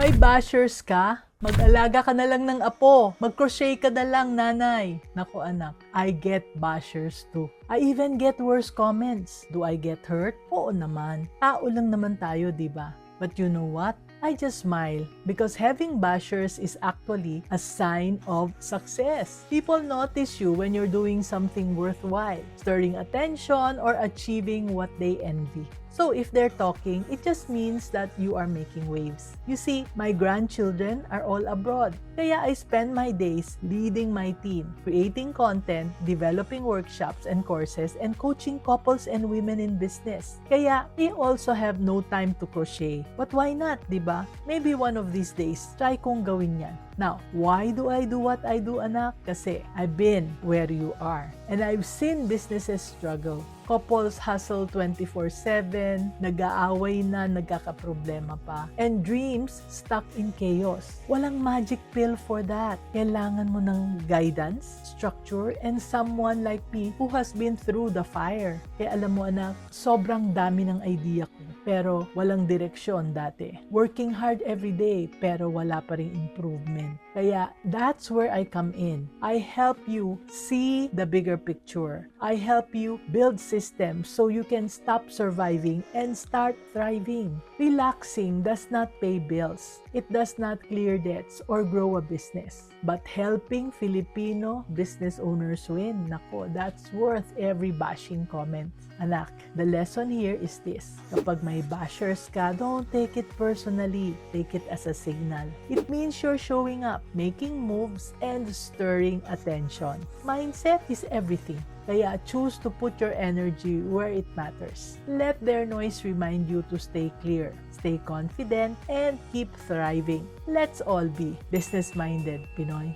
May bashers ka? Mag-alaga ka na lang ng apo. Mag-crochet ka na lang, nanay. Naku anak, I get bashers too. I even get worse comments. Do I get hurt? Oo naman. Tao lang naman tayo, di ba? But you know what? I just smile because having bashers is actually a sign of success. People notice you when you're doing something worthwhile, stirring attention or achieving what they envy. So if they're talking, it just means that you are making waves. You see, my grandchildren are all abroad. Kaya I spend my days leading my team, creating content, developing workshops and courses, and coaching couples and women in business. Kaya they also have no time to crochet. But why not, di ba? Maybe one of these days, try kong gawin yan. Now, why do I do what I do, anak? Kasi I've been where you are. And I've seen businesses struggle. Couples hustle 24/7, nag-aaway na, nagkakaproblema pa. And dreams stuck in chaos. Walang magic pill for that. Kailangan mo ng guidance, structure, and someone like me who has been through the fire. Kaya alam mo anak, sobrang dami ng idea ko. Pero walang direksyon dati. Working hard every day, pero wala pa ring improvement. Kaya that's where I come in. I help you see the bigger picture. I help you build systems so you can stop surviving and start thriving. Relaxing does not pay bills. It does not clear debts or grow a business. But helping Filipino business owners win, nako, that's worth every bashing comment. Anak, the lesson here is this. Kapag may bashers ka, don't take it personally. Take it as a signal. It means you're showing up, making moves, and stirring attention. Mindset is everything. Kaya choose to put your energy where it matters. Let their noise remind you to stay clear, stay confident, and keep thriving. Let's all be business-minded, Pinoy.